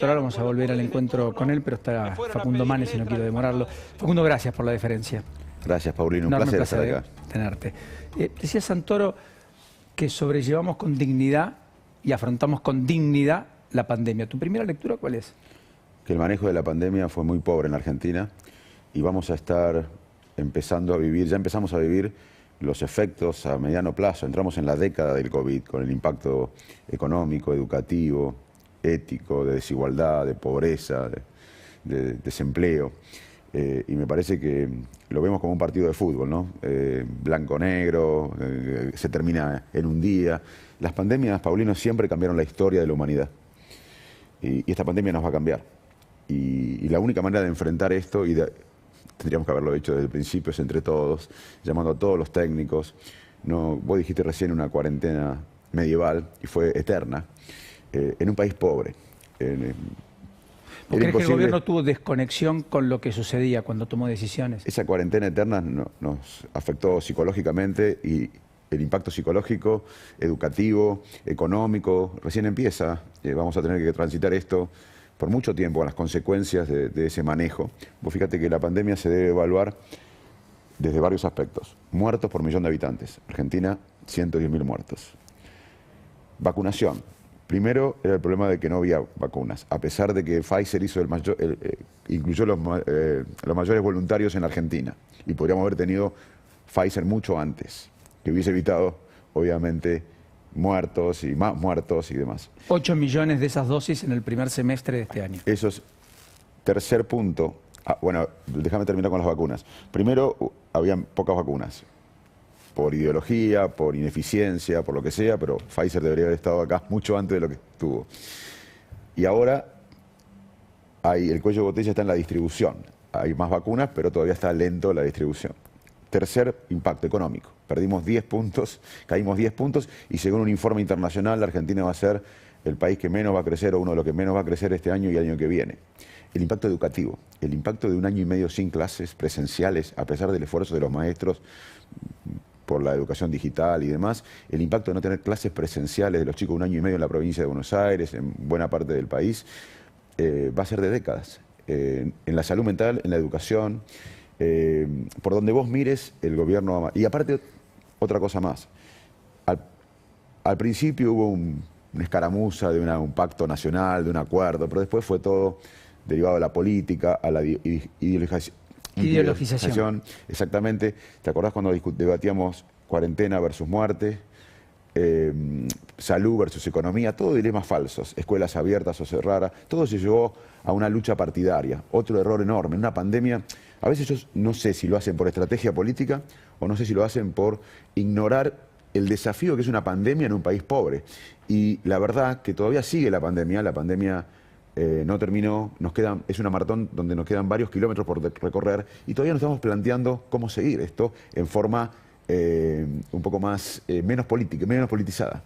Ahora vamos a volver al encuentro con él, pero está Facundo Manes y no quiero demorarlo. Facundo, gracias por la deferencia. Gracias, Paulino. Un Enorme placer estar acá. tenerte. Decía Santoro que sobrellevamos con dignidad y afrontamos con dignidad la pandemia. ¿Tu primera lectura cuál es? Que el manejo de la pandemia fue muy pobre en la Argentina y vamos a estar empezando a vivir, ya empezamos a vivir los efectos a mediano plazo. Entramos en la década del COVID con el impacto económico, educativo, ético, de desigualdad, de pobreza, de desempleo. Y me parece que lo vemos como un partido de fútbol, ¿no? Blanco-negro, se termina en un día. Las pandemias, Paulino, siempre cambiaron la historia de la humanidad. Y esta pandemia nos va a cambiar. Y la única manera de enfrentar esto, tendríamos que haberlo hecho desde el principio, es entre todos, llamando a todos los técnicos. No, vos dijiste recién una cuarentena medieval y fue eterna, en un país pobre. ¿Vos crees que el gobierno tuvo desconexión con lo que sucedía cuando tomó decisiones? Esa cuarentena eterna nos afectó psicológicamente y el impacto psicológico, educativo, económico, recién empieza. Vamos a tener que transitar esto por mucho tiempo, las consecuencias de ese manejo. Vos fíjate que la pandemia se debe evaluar desde varios aspectos. Muertos por millón de habitantes. Argentina, 110.000 muertos. Vacunación. Primero era el problema de que no había vacunas, a pesar de que Pfizer hizo incluyó los mayores voluntarios en Argentina. Y podríamos haber tenido Pfizer mucho antes, que hubiese evitado, obviamente, muertos y más muertos y demás. 8 millones de esas dosis en el primer semestre de este año. Eso es tercer punto. Bueno, déjame terminar con las vacunas. Primero, habían pocas vacunas. Por ideología, por ineficiencia, por lo que sea, pero Pfizer debería haber estado acá mucho antes de lo que estuvo. Y ahora el cuello de botella está en la distribución. Hay más vacunas, pero todavía está lento la distribución. Tercer impacto económico. Perdimos 10 puntos, caímos 10 puntos y según un informe internacional, la Argentina va a ser el país que menos va a crecer o uno de los que menos va a crecer este año y el año que viene. El impacto educativo, el impacto de un año y medio sin clases presenciales, a pesar del esfuerzo de los maestros por la educación digital y demás, el impacto de no tener clases presenciales de los chicos un año y medio en la provincia de Buenos Aires, en buena parte del país, va a ser de décadas. En la salud mental, en la educación, por donde vos mires, el gobierno... Y aparte, otra cosa más. Al principio hubo una escaramuza de un pacto nacional, de un acuerdo, pero después fue todo derivado de la política, a la ideologización. Exactamente. ¿Te acordás cuando debatíamos cuarentena versus muerte? Salud versus economía, todo dilemas falsos, escuelas abiertas o cerradas, todo se llevó a una lucha partidaria. Otro error enorme, una pandemia. A veces yo no sé si lo hacen por estrategia política o no sé si lo hacen por ignorar el desafío que es una pandemia en un país pobre. Y la verdad que todavía sigue la pandemia no terminó, es una maratón donde nos quedan varios kilómetros por recorrer y todavía nos estamos planteando cómo seguir esto en forma un poco más, menos política, menos politizada.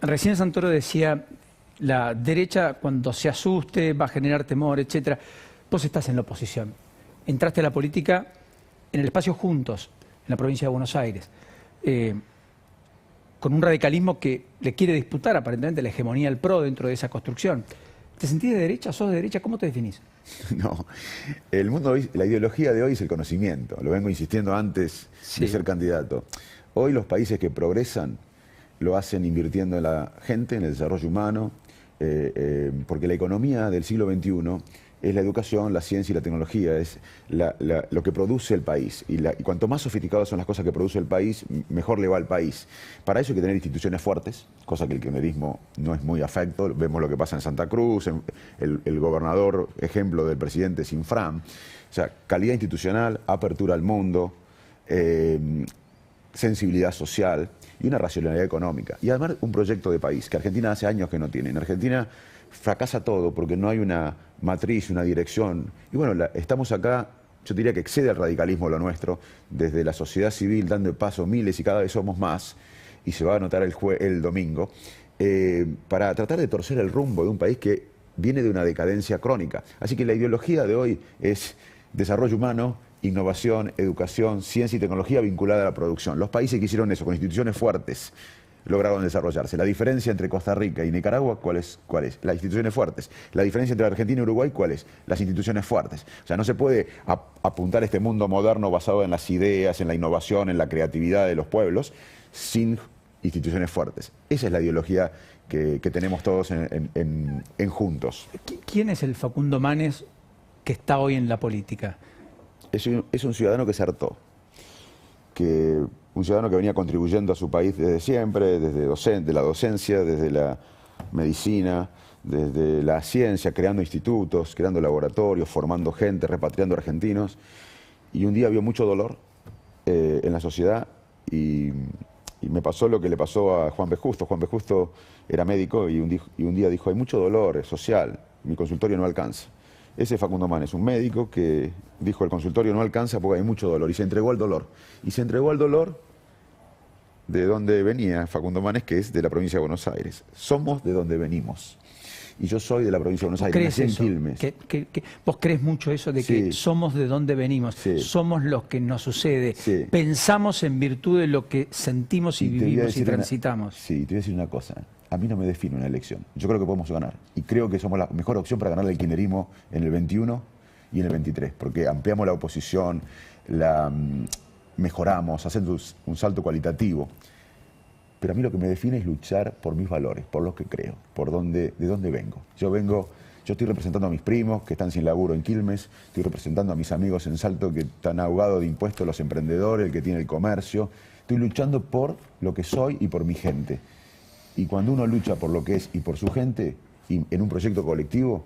Recién Santoro decía, la derecha cuando se asuste va a generar temor, etcétera. Vos estás en la oposición. Entraste a la política en el espacio Juntos, en la provincia de Buenos Aires, con un radicalismo que le quiere disputar aparentemente la hegemonía del PRO dentro de esa construcción. ¿Te sentís de derecha? ¿Sos de derecha? ¿Cómo te definís? No, el mundo hoy, la ideología de hoy es el conocimiento. Lo vengo insistiendo antes de ser candidato. Hoy los países que progresan lo hacen invirtiendo en la gente, en el desarrollo humano, porque la economía del siglo XXI es la educación, la ciencia y la tecnología, es lo que produce el país. Y cuanto más sofisticadas son las cosas que produce el país, mejor le va al país. Para eso hay que tener instituciones fuertes, cosa que el kirchnerismo no es muy afecto. Vemos lo que pasa en Santa Cruz, el gobernador, ejemplo del presidente Sinfram. O sea, calidad institucional, apertura al mundo, sensibilidad social y una racionalidad económica. Y además un proyecto de país, que Argentina hace años que no tiene. En Argentina fracasa todo porque no hay una matriz, una dirección. Y bueno, estamos acá, yo diría que excede al radicalismo lo nuestro, desde la sociedad civil dando paso miles y cada vez somos más, y se va a anotar el domingo, para tratar de torcer el rumbo de un país que viene de una decadencia crónica. Así que la ideología de hoy es desarrollo humano, innovación, educación, ciencia y tecnología vinculada a la producción. Los países que hicieron eso con instituciones fuertes, lograron desarrollarse. La diferencia entre Costa Rica y Nicaragua, ¿cuál es? Las instituciones fuertes. La diferencia entre Argentina y Uruguay, ¿cuál es? Las instituciones fuertes. O sea, no se puede apuntar a este mundo moderno basado en las ideas, en la innovación, en la creatividad de los pueblos, sin instituciones fuertes. Esa es la ideología que tenemos todos en Juntos. ¿Quién es el Facundo Manes que está hoy en la política? Es un ciudadano que se hartó. Un ciudadano que venía contribuyendo a su país desde siempre, desde la docencia, desde la medicina, desde la ciencia, creando institutos, creando laboratorios, formando gente, repatriando argentinos. Y un día vio mucho dolor en la sociedad y me pasó lo que le pasó a Juan B. Justo. Juan B. Justo era médico y un día dijo, hay mucho dolor social, mi consultorio no alcanza. Ese Facundo Manes, un médico que dijo, el consultorio no alcanza porque hay mucho dolor, y se entregó al dolor. Y se entregó al dolor de donde venía Facundo Manes, que es de la provincia de Buenos Aires. Somos de donde venimos. Y yo soy de la provincia de Buenos Aires, nací en Quilmes. ¿Vos crees mucho eso de que somos de donde venimos? Sí. Somos los que nos sucede. Sí. Pensamos en virtud de lo que sentimos y vivimos y transitamos. Sí, te voy a decir una cosa. A mí no me define una elección. Yo creo que podemos ganar. Y creo que somos la mejor opción para ganarle al kirchnerismo en el 21 y en el 23. Porque ampliamos la oposición, la mejoramos, haciendo un salto cualitativo. Pero a mí lo que me define es luchar por mis valores, por los que creo, de dónde vengo. Yo estoy representando a mis primos que están sin laburo en Quilmes, estoy representando a mis amigos en Salto que están ahogados de impuestos, los emprendedores, el que tiene el comercio. Estoy luchando por lo que soy y por mi gente. Y cuando uno lucha por lo que es y por su gente, y en un proyecto colectivo,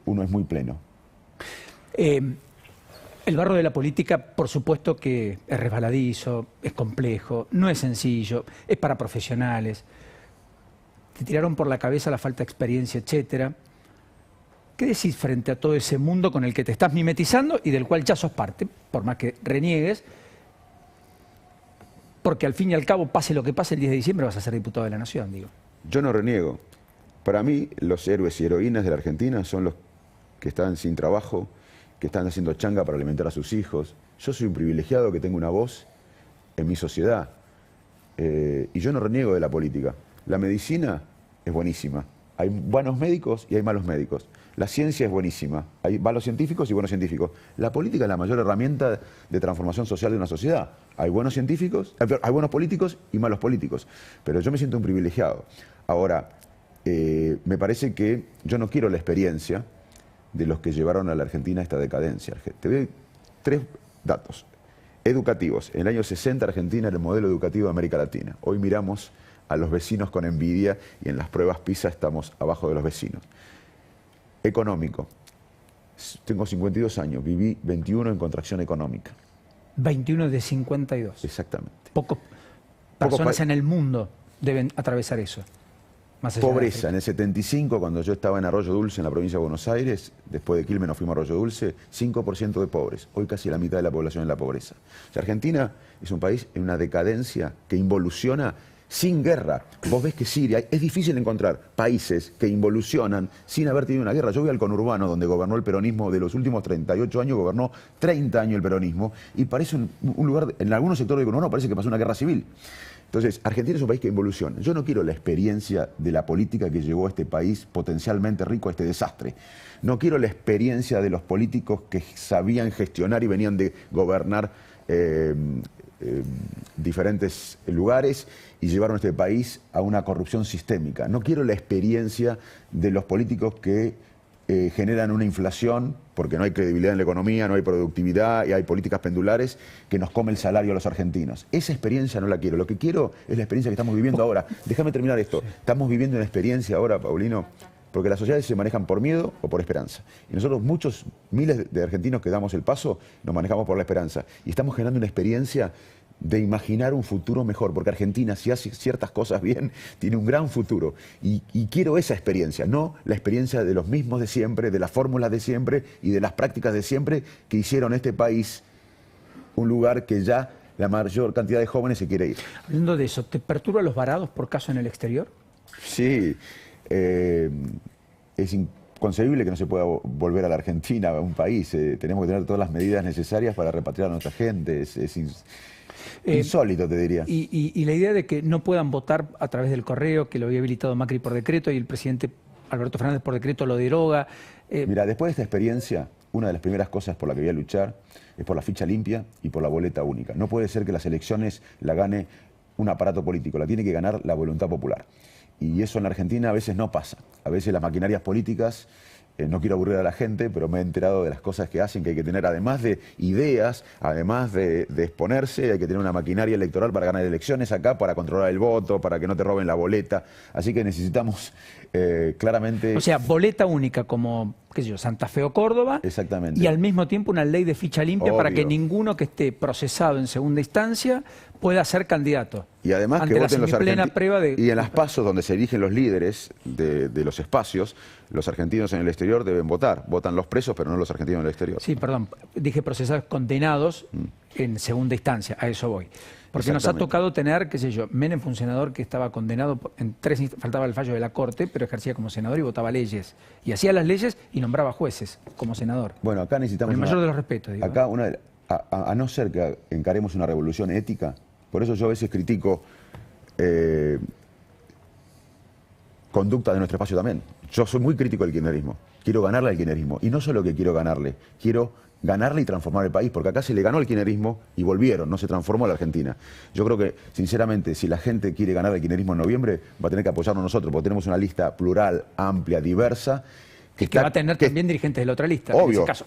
uno es muy pleno. El barro de la política, por supuesto que es resbaladizo, es complejo, no es sencillo, es para profesionales. Te tiraron por la cabeza la falta de experiencia, etcétera. ¿Qué decís frente a todo ese mundo con el que te estás mimetizando y del cual ya sos parte, por más que reniegues? Porque al fin y al cabo, pase lo que pase, el 10 de diciembre vas a ser diputado de la Nación, digo. Yo no reniego. Para mí, los héroes y heroínas de la Argentina son los que están sin trabajo, que están haciendo changa para alimentar a sus hijos. Yo soy un privilegiado que tengo una voz en mi sociedad. Y yo no reniego de la política. La medicina es buenísima. Hay buenos médicos y hay malos médicos. La ciencia es buenísima. Hay malos científicos y buenos científicos. La política es la mayor herramienta de transformación social de una sociedad. Hay buenos científicos, hay buenos políticos y malos políticos. Pero yo me siento un privilegiado. Ahora, me parece que yo no quiero la experiencia de los que llevaron a la Argentina a esta decadencia. Te doy 3 datos educativos. En el año 60 Argentina era el modelo educativo de América Latina. Hoy miramos a los vecinos con envidia y en las pruebas PISA estamos abajo de los vecinos. Económico. Tengo 52 años, viví 21 en contracción económica. 21 de 52. Exactamente. Pocas personas en el mundo deben atravesar eso. Pobreza. En el 75, cuando yo estaba en Arroyo Dulce, en la provincia de Buenos Aires, después de Quilmes nos fuimos a Arroyo Dulce, 5% de pobres. Hoy casi la mitad de la población en la pobreza. O sea, Argentina es un país en una decadencia que involuciona sin guerra. Vos ves que Siria, es difícil encontrar países que involucionan sin haber tenido una guerra. Yo voy al conurbano, donde gobernó el peronismo, de los últimos 38 años, gobernó 30 años el peronismo, y parece un lugar, en algunos sectores del conurbano parece que pasó una guerra civil. Entonces, Argentina es un país que involuciona. Yo no quiero la experiencia de la política que llevó a este país potencialmente rico a este desastre. No quiero la experiencia de los políticos que sabían gestionar y venían de gobernar diferentes lugares y llevaron a este país a una corrupción sistémica. No quiero la experiencia de los políticos que generan una inflación porque no hay credibilidad en la economía, no hay productividad y hay políticas pendulares que nos come el salario a los argentinos. Esa experiencia no la quiero. Lo que quiero es la experiencia que estamos viviendo ahora. Déjame terminar esto. Estamos viviendo una experiencia ahora, Paulino, porque las sociedades se manejan por miedo o por esperanza. Y nosotros, miles de argentinos que damos el paso, nos manejamos por la esperanza. Y estamos generando una experiencia de imaginar un futuro mejor, porque Argentina, si hace ciertas cosas bien, tiene un gran futuro. Y quiero esa experiencia, no la experiencia de los mismos de siempre, de las fórmulas de siempre y de las prácticas de siempre que hicieron este país un lugar que ya la mayor cantidad de jóvenes se quiere ir. Hablando de eso, ¿te perturban los varados por caso en el exterior? Sí, es inconcebible que no se pueda volver a la Argentina, a un país. Tenemos que tener todas las medidas necesarias para repatriar a nuestra gente. Insólito, te diría. Y la idea de que no puedan votar a través del correo, que lo había habilitado Macri por decreto y el presidente Alberto Fernández por decreto lo deroga. Mira, después de esta experiencia, una de las primeras cosas por la que voy a luchar es por la ficha limpia y por la boleta única. No puede ser que las elecciones la gane un aparato político, la tiene que ganar la voluntad popular. Y eso en la Argentina a veces no pasa. A veces las maquinarias políticas, no quiero aburrir a la gente, pero me he enterado de las cosas que hacen, que hay que tener, además de ideas, además de exponerse, hay que tener una maquinaria electoral para ganar elecciones acá, para controlar el voto, para que no te roben la boleta. Así que necesitamos claramente... O sea, boleta única como, qué sé yo, Santa Fe o Córdoba. Exactamente. Y al mismo tiempo una ley de ficha limpia para que Obvio. ninguno que esté procesado en segunda instancia pueda ser candidato. Y además ante que la voten los semiplena prueba de... Y en las PASO, donde se eligen los líderes de los espacios, los argentinos en el exterior deben votar. Votan los presos, pero no los argentinos en el exterior. Sí, perdón, dije procesados condenados en segunda instancia, a eso voy. Porque nos ha tocado tener, qué sé yo, Menem fue un senador que estaba condenado, en faltaba el fallo de la Corte, pero ejercía como senador y votaba leyes. Y hacía las leyes y nombraba jueces como senador. Bueno, acá necesitamos... Con el mayor de los respetos, digo. Acá, a no ser que encaremos una revolución ética, por eso yo a veces critico conducta de nuestro espacio también. Yo soy muy crítico del kirchnerismo. Quiero ganarle al kirchnerismo. Y no solo que quiero ganarle y transformar el país, porque acá se le ganó al kirchnerismo y volvieron, no se transformó la Argentina. Yo creo que, sinceramente, si la gente quiere ganar al kirchnerismo en noviembre, va a tener que apoyarnos nosotros, porque tenemos una lista plural, amplia, diversa, que va a tener también dirigentes de la otra lista. Obvio, en ese caso,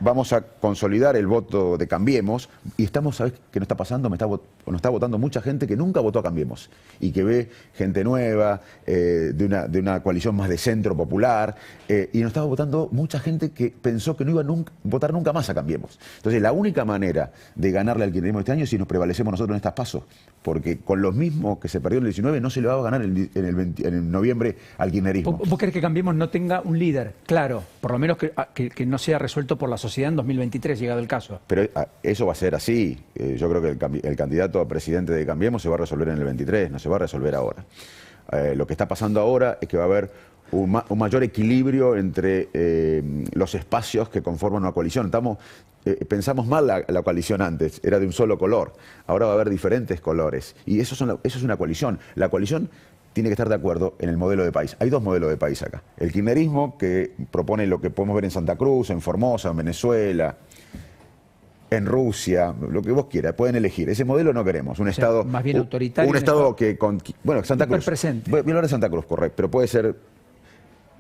vamos a consolidar el voto de Cambiemos y estamos, ¿sabes qué nos está pasando? Nos está votando mucha gente que nunca votó a Cambiemos y que ve gente nueva, de una coalición más de centro popular, y nos estaba votando mucha gente que pensó que no iba a votar nunca más a Cambiemos. Entonces, la única manera de ganarle al kirchnerismo este año es si nos prevalecemos nosotros en estas pasos, porque con los mismos que se perdió en el 19 no se le va a ganar en el noviembre al kirchnerismo. ¿Vos crees que Cambiemos no tenga un líder? Claro, por lo menos que no sea resuelto por la sociedad en 2023, llegado el caso. Pero eso va a ser así. Yo creo que el candidato a presidente de Cambiemos se va a resolver en el 23, no se va a resolver ahora. Lo que está pasando ahora es que va a haber un mayor equilibrio entre los espacios que conforman una coalición. Pensamos mal la coalición antes, era de un solo color. Ahora va a haber diferentes colores. Y eso es una coalición. La coalición tiene que estar de acuerdo en el modelo de país. Hay dos modelos de país acá. El kirchnerismo, que propone lo que podemos ver en Santa Cruz, en Formosa, en Venezuela, en Rusia, lo que vos quieras, pueden elegir. Ese modelo no queremos. Un Estado más bien autoritario. Un Estado que... Bueno, Santa Cruz. Voy a hablar de Santa Cruz, correcto, pero puede ser...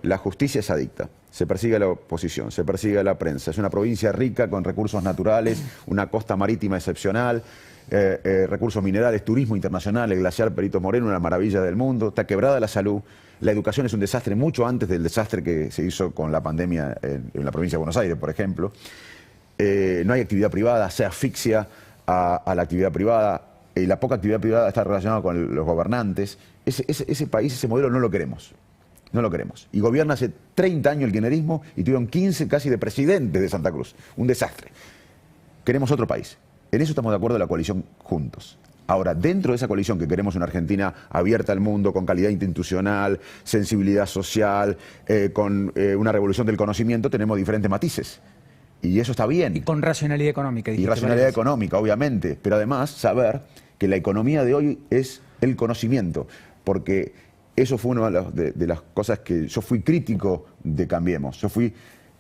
La justicia es adicta. Se persigue a la oposición, se persigue a la prensa. Es una provincia rica con recursos naturales, una costa marítima excepcional, recursos minerales, turismo internacional, el glaciar Perito Moreno, una maravilla del mundo. Está quebrada la salud. La educación es un desastre mucho antes del desastre que se hizo con la pandemia en la provincia de Buenos Aires, por ejemplo. No hay actividad privada, se asfixia a la actividad privada. Y la poca actividad privada está relacionada con los gobernantes. Ese país, ese modelo no lo queremos. No lo queremos. Y gobierna hace 30 años el kirchnerismo y tuvieron 15 casi de presidentes de Santa Cruz. Un desastre. Queremos otro país. En eso estamos de acuerdo en la coalición juntos. Ahora, dentro de esa coalición que queremos una Argentina abierta al mundo, con calidad institucional, sensibilidad social, con una revolución del conocimiento, tenemos diferentes matices. Y eso está bien. Y con racionalidad económica. Y racionalidad económica, obviamente. Pero además, saber que la economía de hoy es el conocimiento. Porque eso fue una de las cosas que yo fui crítico de Cambiemos. Yo fui,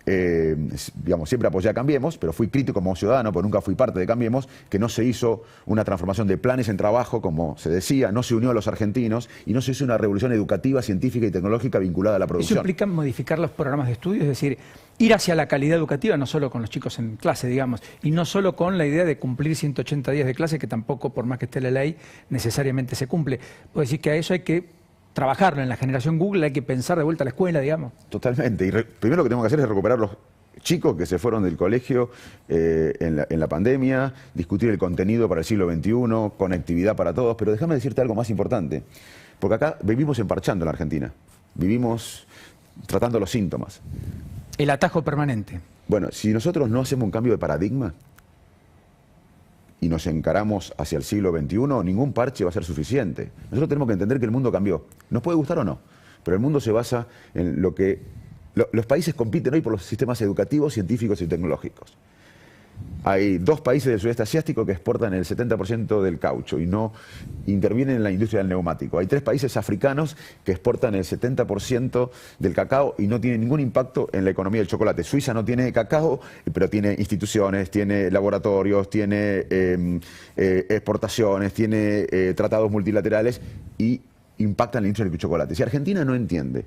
siempre apoyé a Cambiemos, pero fui crítico como ciudadano, porque nunca fui parte de Cambiemos, que no se hizo una transformación de planes en trabajo, como se decía, no se unió a los argentinos y no se hizo una revolución educativa, científica y tecnológica vinculada a la producción. ¿Eso implica modificar los programas de estudio? Es decir, ir hacia la calidad educativa, no solo con los chicos en clase, digamos, y no solo con la idea de cumplir 180 días de clase, que tampoco, por más que esté la ley, necesariamente se cumple. Puedo decir que a eso hay que trabajarlo en la generación Google, hay que pensar de vuelta a la escuela, digamos. Totalmente. Y primero lo que tenemos que hacer es recuperar los chicos que se fueron del colegio en la pandemia, discutir el contenido para el siglo XXI, conectividad para todos, pero déjame decirte algo más importante, porque acá vivimos emparchando en la Argentina, vivimos tratando los síntomas. El atajo permanente. Bueno, si nosotros no hacemos un cambio de paradigma y nos encaramos hacia el siglo XXI, ningún parche va a ser suficiente. Nosotros tenemos que entender que el mundo cambió. Nos puede gustar o no, pero el mundo se basa en lo que... Los países compiten hoy por los sistemas educativos, científicos y tecnológicos. Hay 2 países del sudeste asiático que exportan el 70% del caucho y no intervienen en la industria del neumático. Hay 3 países africanos que exportan el 70% del cacao y no tienen ningún impacto en la economía del chocolate. Suiza no tiene cacao, pero tiene instituciones, tiene laboratorios, tiene exportaciones, tiene tratados multilaterales y impactan en la industria del chocolate. Si Argentina no entiende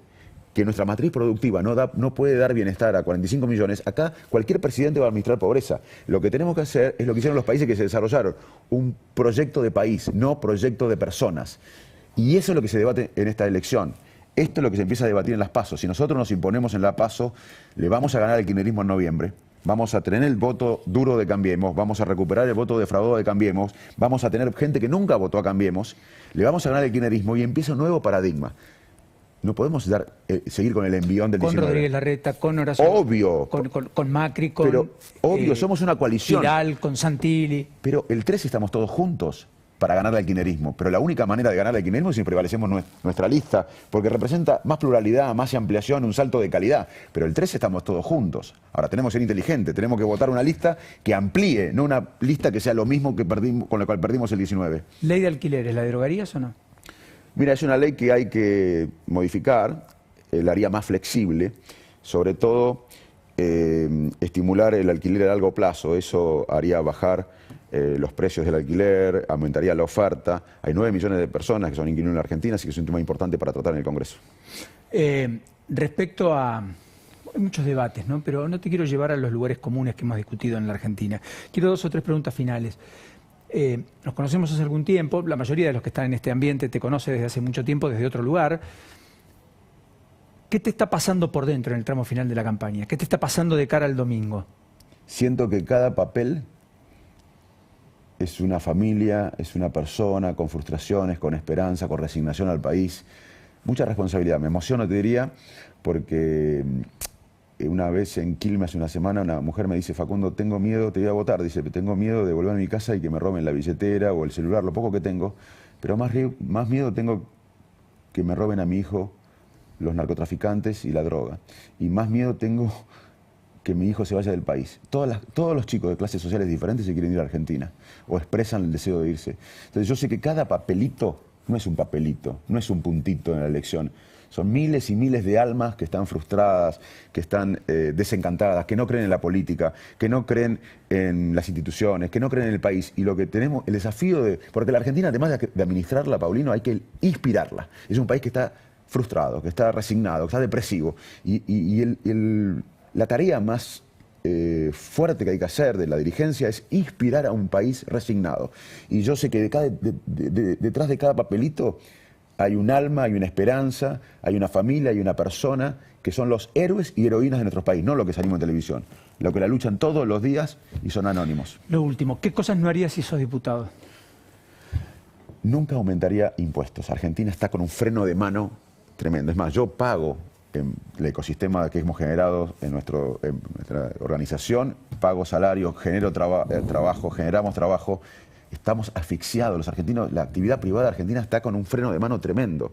que nuestra matriz productiva no puede dar bienestar a 45 millones, acá cualquier presidente va a administrar pobreza. Lo que tenemos que hacer es lo que hicieron los países que se desarrollaron, un proyecto de país, no proyecto de personas. Y eso es lo que se debate en esta elección. Esto es lo que se empieza a debatir en las PASO. Si nosotros nos imponemos en la PASO, le vamos a ganar al kirchnerismo en noviembre, vamos a tener el voto duro de Cambiemos, vamos a recuperar el voto defraudado de Cambiemos, vamos a tener gente que nunca votó a Cambiemos, le vamos a ganar al kirchnerismo y empieza un nuevo paradigma. No podemos seguir con el envión del 19. Con Rodríguez Larreta, con Horacio. Obvio. Con Macri, con... Pero, obvio, somos una coalición. Vidal, con Santilli. Pero el 13 estamos todos juntos para ganar al kirchnerismo. Pero la única manera de ganar al kirchnerismo es si prevalecemos nuestra lista, porque representa más pluralidad, más ampliación, un salto de calidad. Pero el 13 estamos todos juntos. Ahora, tenemos que ser inteligentes, tenemos que votar una lista que amplíe, no una lista que sea lo mismo que con la cual perdimos el 19. ¿Ley de alquileres, la derogarías o no? Mira, es una ley que hay que modificar, la haría más flexible, sobre todo estimular el alquiler a largo plazo. Eso haría bajar los precios del alquiler, aumentaría la oferta. Hay 9 millones de personas que son inquilinos en la Argentina, así que es un tema importante para tratar en el Congreso. Respecto a... Hay muchos debates, ¿no? Pero no te quiero llevar a los lugares comunes que hemos discutido en la Argentina. Quiero 2 o 3 preguntas finales. Nos conocemos hace algún tiempo, la mayoría de los que están en este ambiente te conoce desde hace mucho tiempo, desde otro lugar. ¿Qué te está pasando por dentro en el tramo final de la campaña? ¿Qué te está pasando de cara al domingo? Siento que cada papel es una familia, es una persona con frustraciones, con esperanza, con resignación al país. Mucha responsabilidad. Me emociono, te diría, porque una vez en Quilmes, hace una semana, una mujer me dice: Facundo, tengo miedo, te voy a votar. Dice, tengo miedo de volver a mi casa y que me roben la billetera o el celular, lo poco que tengo. Pero más miedo tengo que me roben a mi hijo los narcotraficantes y la droga. Y más miedo tengo que mi hijo se vaya del país. Todos los chicos de clases sociales diferentes se quieren ir a Argentina o expresan el deseo de irse. Entonces yo sé que cada papelito no es un papelito, no es un puntito en la elección. Son miles y miles de almas que están frustradas, que están desencantadas, que no creen en la política, que no creen en las instituciones, que no creen en el país. Y lo que tenemos, el desafío de... Porque la Argentina, además de administrarla, Paulino, hay que inspirarla. Es un país que está frustrado, que está resignado, que está depresivo. Y la tarea más fuerte que hay que hacer de la dirigencia es inspirar a un país resignado. Y yo sé que detrás de cada papelito hay un alma, hay una esperanza, hay una familia, hay una persona que son los héroes y heroínas de nuestro país, no lo que salimos en televisión, lo que la luchan todos los días y son anónimos. Lo último, ¿qué cosas no harías si sos diputado? Nunca aumentaría impuestos. Argentina está con un freno de mano tremendo. Es más, yo pago el ecosistema que hemos generado en nuestra organización, pago salario, genero trabajo, generamos trabajo. Estamos asfixiados los argentinos, la actividad privada argentina está con un freno de mano tremendo.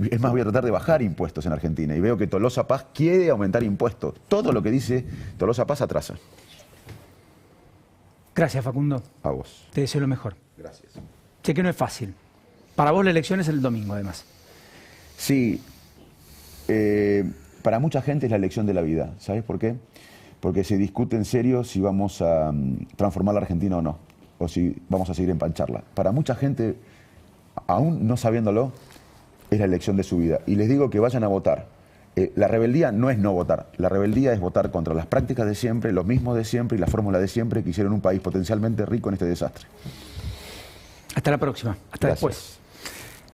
Es más, voy a tratar de bajar impuestos en Argentina y veo que Tolosa Paz quiere aumentar impuestos. Todo lo que dice Tolosa Paz atrasa. Gracias, Facundo. A vos. Te deseo lo mejor. Gracias. Sé que no es fácil. Para vos la elección es el domingo, además. Sí. Para mucha gente es la elección de la vida. ¿Sabes por qué? Porque se discute en serio si vamos a transformar la Argentina o no, o si vamos a seguir empancharla. Para mucha gente, aún no sabiéndolo, es la elección de su vida. Y les digo que vayan a votar. La rebeldía no es no votar. La rebeldía es votar contra las prácticas de siempre, los mismos de siempre y la fórmula de siempre que hicieron un país potencialmente rico en este desastre. Hasta la próxima. Hasta Gracias. después.